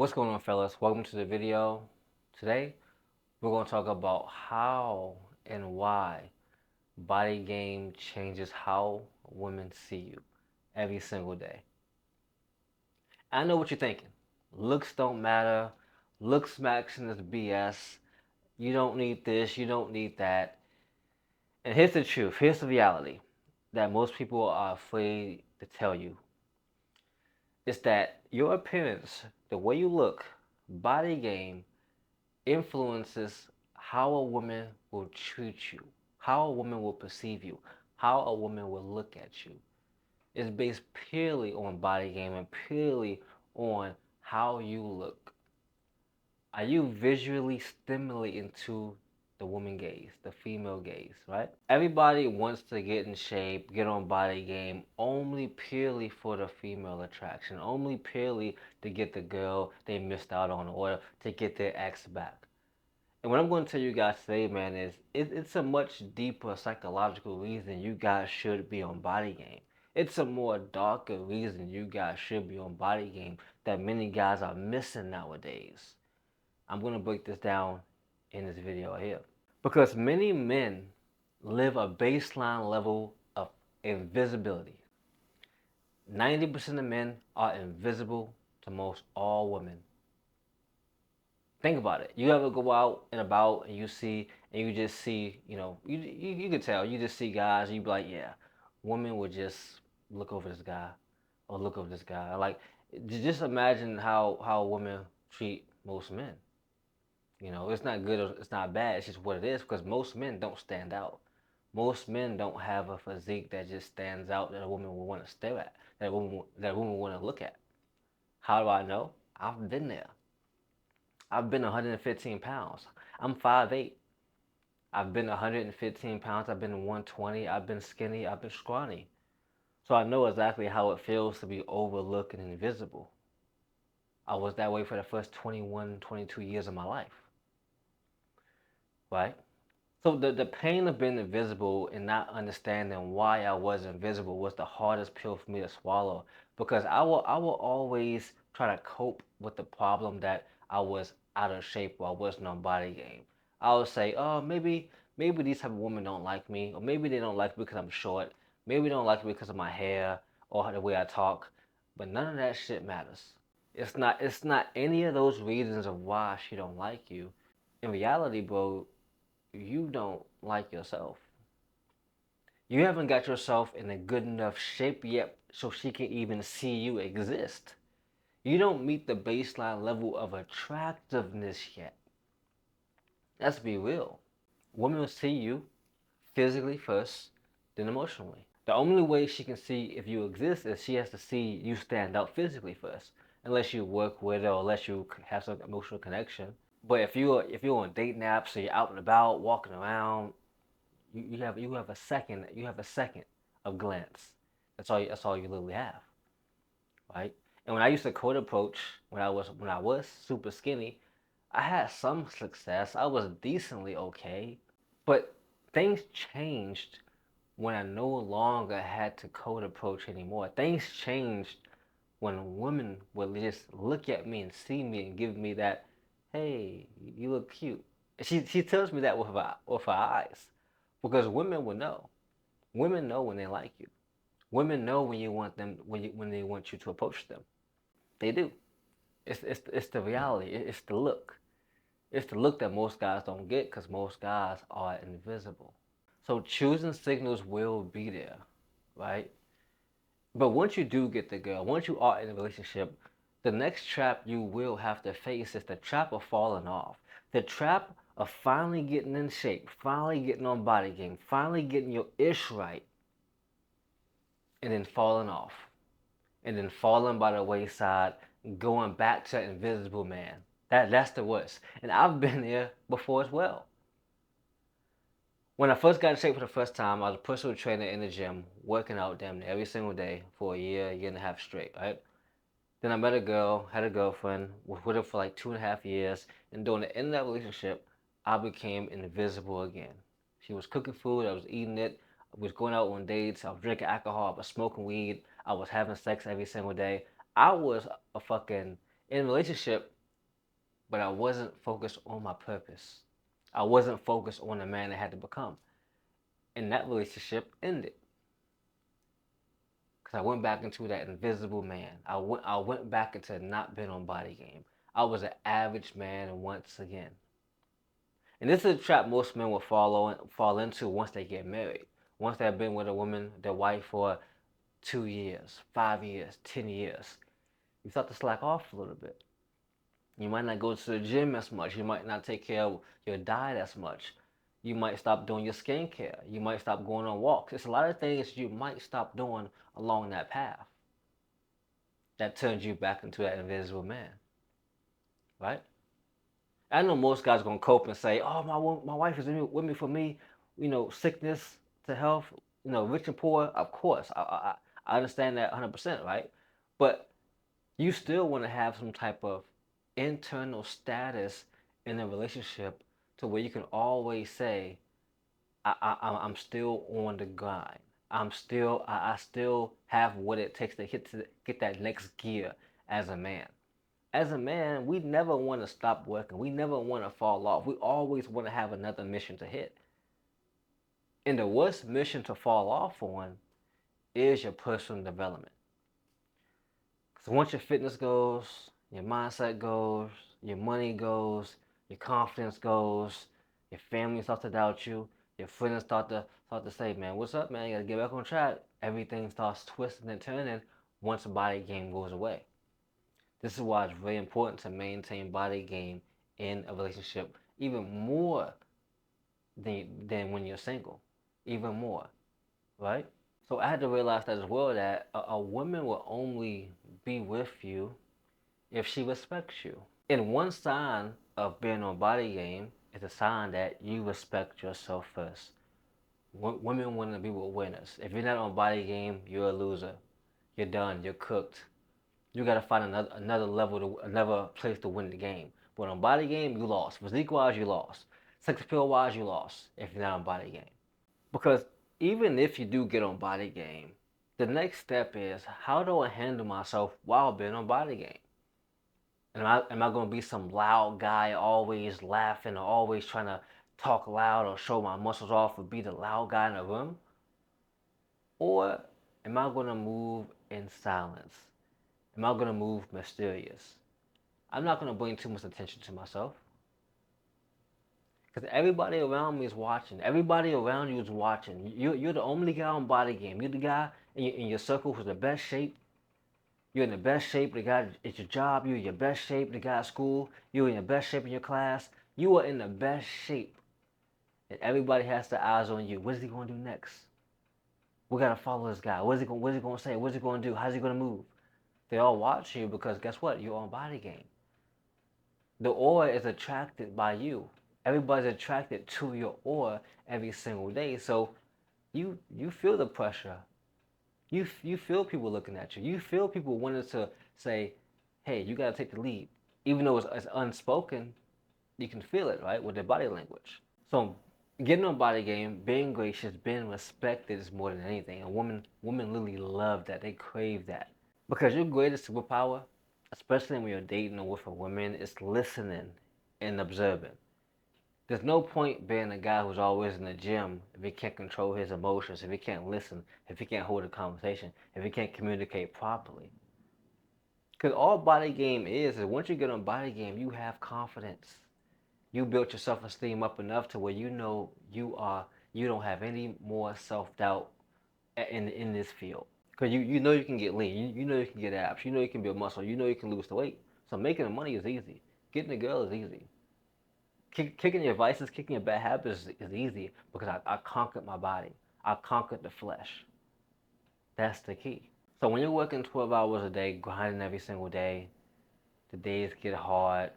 What's going on, fellas? Welcome to the video. Today, we're going to talk about how and why body game changes how women see you every single day. I know what you're thinking. Looks don't matter. Looks matching is BS. You don't need this. You don't need that. And here's the truth. Here's the reality that most people are afraid to tell you. It's that your appearance, the way you look, body game, influences how a woman will treat you, how a woman will perceive you, how a woman will look at you. It's based purely on body game and purely on how you look. Are you visually stimulating to the woman gaze, the female gaze, right? Everybody wants to get in shape, get on body game only purely for the female attraction, only purely to get the girl they missed out on or to get their ex back. And what I'm going to tell you guys today, man, is it's a much deeper psychological reason you guys should be on body game. It's a more darker reason you guys should be on body game that many guys are missing nowadays. I'm going to break this down in this video here. Because many men live a baseline level of invisibility. 90% of men are invisible to most all women. Think about it. You ever go out and about and you just see, you can tell. You just see guys and you be like, yeah, women would just look over this guy or look over this guy. Like, just imagine how women treat most men. It's not good or it's not bad. It's just what it is because most men don't stand out. Most men don't have a physique that just stands out that a woman will want to stare at, that a woman will want to look at. How do I know? I've been there. I've been 115 pounds. I'm 5'8". I've been 115 pounds. I've been 120. I've been skinny. I've been scrawny. So I know exactly how it feels to be overlooked and invisible. I was that way for the first 21, 22 years of my life. Right? So the pain of being invisible and not understanding why I was invisible was the hardest pill for me to swallow because I will always try to cope with the problem that I was out of shape or I wasn't on body game. I would say, oh, maybe these type of women don't like me, or maybe they don't like me because I'm short, maybe they don't like me because of my hair or the way I talk, but none of that shit matters. It's not any of those reasons of why she don't like you. In reality, bro, you don't like yourself. You haven't got yourself in a good enough shape yet so she can even see you exist. You don't meet the baseline level of attractiveness yet. Let's be real. Women will see you physically first, then emotionally. The only way she can see if you exist is she has to see you stand out physically first, unless you work with her or unless you have some emotional connection. But if you're on date naps, so you're out and about, walking around, you have a second of glance. That's all you literally have, right? And when I used to code approach when I was super skinny, I had some success. I was decently okay, but things changed when I no longer had to code approach anymore. Things changed when women would just look at me and see me and give me that, hey, you look cute. She tells me that with her eyes, because women will know. Women know when they like you. Women know when you want them when they want you to approach them. They do. It's the reality. It's the look. It's the look that most guys don't get because most guys are invisible. So choosing signals will be there, right? But once you do get the girl, once you are in a relationship, the next trap you will have to face is the trap of falling off. The trap of finally getting in shape, finally getting on body game, finally getting your ish right, and then falling off. And then falling by the wayside, going back to invisible man. That's the worst. And I've been there before as well. When I first got in shape for the first time, I was a personal trainer in the gym, working out damn near every single day for a year and a half straight, right? Then I met a girl, had a girlfriend, was with her for like 2.5 years, and during the end of that relationship, I became invisible again. She was cooking food, I was eating it, I was going out on dates, I was drinking alcohol, I was smoking weed, I was having sex every single day. I was a fucking in a relationship, but I wasn't focused on my purpose. I wasn't focused on the man I had to become. And that relationship ended. Because I went back into that invisible man. I went back into not being on body game. I was an average man once again. And this is a trap most men will fall into once they get married. Once they've been with a woman, their wife, for 2 years, 5 years, 10 years, you start to slack off a little bit. You might not go to the gym as much. You might not take care of your diet as much. You might stop doing your skincare. You might stop going on walks. It's a lot of things you might stop doing along that path that turns you back into that invisible man, right? I know most guys are gonna cope and say, "Oh, my wife is with me for me, sickness to health, rich and poor." Of course, I understand that 100%, right? But you still want to have some type of internal status in a relationship to where you can always say, I'm still on the grind. I still have what it takes to get that next gear as a man. As a man, we never want to stop working. We never want to fall off. We always want to have another mission to hit. And the worst mission to fall off on is your personal development. Because once your fitness goes, your mindset goes, your money goes, your confidence goes, your family starts to doubt you, your friends start to say, "Man, what's up, man? You gotta get back on track." Everything starts twisting and turning once the body game goes away. This is why it's very important to maintain body game in a relationship, even more than when you're single, even more, right? So I had to realize that as well, that a woman will only be with you if she respects you. And one sign of being on body game is a sign that you respect yourself first. Women want to be with winners. If you're not on body game, you're a loser. You're done. You're cooked. You got to find another level, another place to win the game. But on body game, you lost. Physique wise, you lost. Sex appeal wise, you lost. If you're not on body game, because even if you do get on body game, the next step is, how do I handle myself while being on body game? Am I going to be some loud guy, always laughing or always trying to talk loud or show my muscles off or be the loud guy in the room? Or am I going to move in silence? Am I going to move mysterious? I'm not going to bring too much attention to myself. Because everybody around me is watching. Everybody around you is watching. You're the only guy on body game. You're the guy in your circle who's the best shape. You're in the best shape. The guy at your job, you're in your best shape. The guy at school, you're in your best shape in your class. You are in the best shape. And everybody has their eyes on you. What is he going to do next? We got to follow this guy. What is he going to say? What is he going to do? How's he going to move? They all watch you because guess what? You're on body game. The aura is attracted by you. Everybody's attracted to your aura every single day. So you feel the pressure. You feel people looking at you. You feel people wanting to say, "Hey, you gotta take the lead," even though it's unspoken. You can feel it, right, with their body language. So getting on body game, being gracious, being respected is more than anything. And women literally love that. They crave that because your greatest superpower, especially when you're dating or with a woman, is listening and observing. There's no point being a guy who's always in the gym if he can't control his emotions, if he can't listen, if he can't hold a conversation, if he can't communicate properly. Because all body game is once you get on body game, you have confidence. You built your self-esteem up enough to where you know you don't have any more self-doubt in this field. Because you know you can get lean, you know you can get abs, you know you can build muscle, you know you can lose the weight. So making the money is easy. Getting a girl is easy. Kicking your vices, kicking your bad habits is easy because I conquered my body. I conquered the flesh. That's the key. So when you're working 12 hours a day, grinding every single day, the days get hard,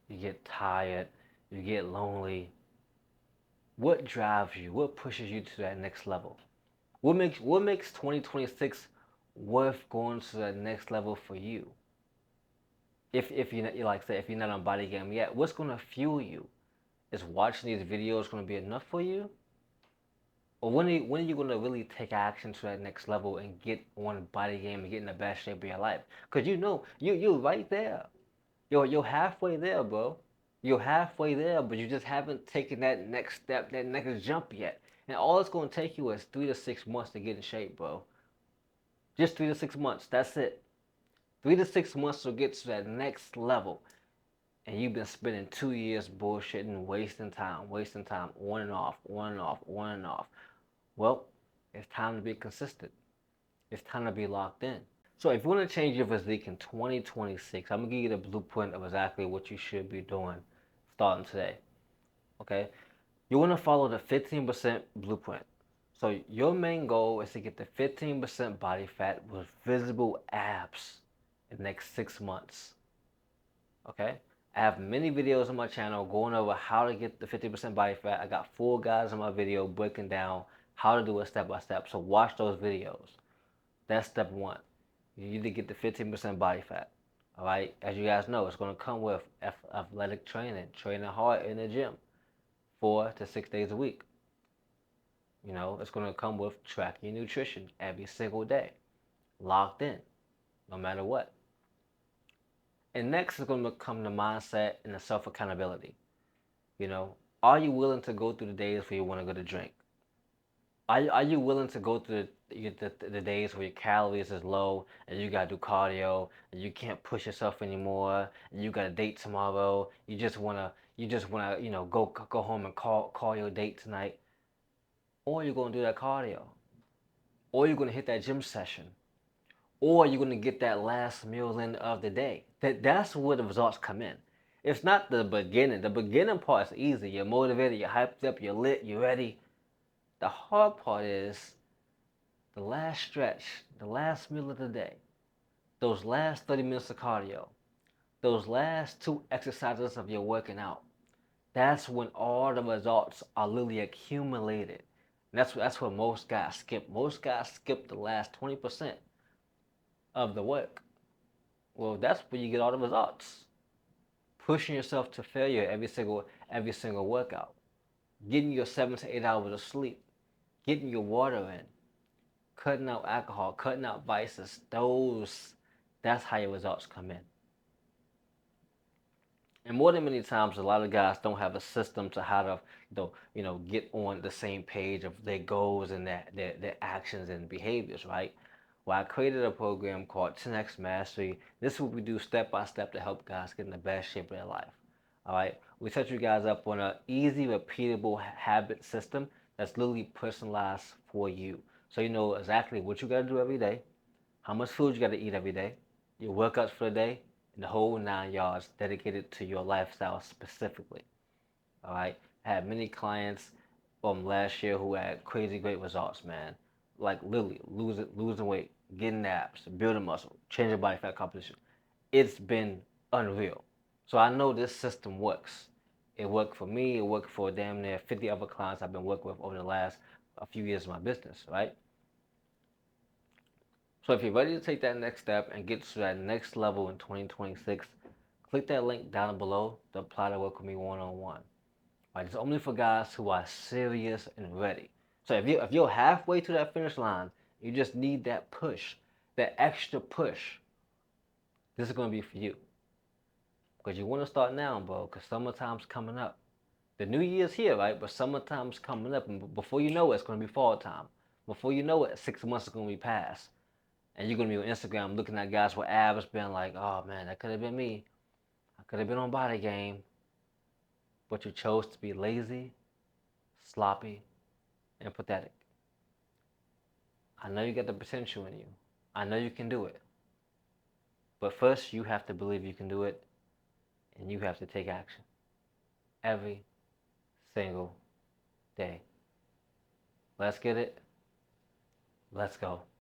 you get tired, you get lonely. What drives you? What pushes you to that next level? What makes 2026 worth going to that next level for you? If you're not, like I said, if you're not on body game yet, what's gonna fuel you? Is watching these videos gonna be enough for you? Or when are you gonna really take action to that next level and get on body game and get in the best shape of your life? Cause you know you're right there. You're halfway there, bro. You're halfway there, but you just haven't taken that next step, that next jump yet. And all it's gonna take you is 3 to 6 months to get in shape, bro. Just 3 to 6 months. That's it. 3 to 6 months to get to that next level. And you've been spending 2 years bullshitting, wasting time, on and off, on and off, on and off. Well, it's time to be consistent. It's time to be locked in. So if you want to change your physique in 2026, I'm gonna give you the blueprint of exactly what you should be doing starting today. Okay? You want to follow the 15% blueprint. So your main goal is to get the 15% body fat with visible abs in the next 6 months. Okay? I have many videos on my channel going over how to get the 50% body fat. I got 4 guys on my video breaking down how to do it step by step. So watch those videos. That's step one. You need to get the 15% body fat. All right? As you guys know, it's going to come with athletic training hard in the gym 4 to 6 days a week. You know, it's going to come with tracking your nutrition every single day, locked in, no matter what. And next is going to come the mindset and the self accountability. You know, are you willing to go through the days where you want to go to drink? Are you willing to go through the days where your calories is low and you gotta do cardio and you can't push yourself anymore and you got a date tomorrow? You just wanna go home and call your date tonight, or you're gonna do that cardio, or you're gonna hit that gym session, or you're gonna get that last meal in of the day. That's where the results come in. It's not the beginning. The beginning part is easy. You're motivated, you're hyped up, you're lit, you're ready. The hard part is the last stretch, the last meal of the day, those last 30 minutes of cardio, those last 2 exercises of your working out. That's when all the results are literally accumulated. And that's what most guys skip. Most guys skip the last 20% of the work. Well, that's where you get all the results. Pushing yourself to failure every single workout. Getting your 7 to 8 hours of sleep. Getting your water in. Cutting out alcohol, cutting out vices. That's how your results come in. And more than many times, a lot of guys don't have a system to how to get on the same page of their goals and their actions and behaviors, right? Well, I created a program called 10X Mastery. This is what we do step by step to help guys get in the best shape of their life. All right, we set you guys up on an easy, repeatable habit system that's literally personalized for you. So you know exactly what you got to do every day, how much food you got to eat every day, your workouts for the day, and the whole 9 yards dedicated to your lifestyle specifically. All right, I had many clients from last year who had crazy great results, man. Like literally losing weight, getting abs, building muscle, changing body fat composition. It's been unreal. So I know this system works. It worked for me. It worked for damn near 50 other clients I've been working with over the last a few years of my business, right? So if you're ready to take that next step and get to that next level in 2026, click that link down below to apply to work with me one-on-one. Right, it's only for guys who are serious and ready. So if you're halfway to that finish line, you just need that push, that extra push. This is gonna be for you. Because you want to start now, bro, because summertime's coming up. The new year's here, right? But summertime's coming up, and before you know it, it's going to be fall time. Before you know it, 6 months is going to be past. And you're going to be on Instagram looking at guys with abs, being like, oh man, that could have been me. I could have been on body game. But you chose to be lazy, sloppy, and pathetic. I know you got the potential in you. I know you can do it. But first, you have to believe you can do it, and you have to take action every single day. Let's get it. Let's go.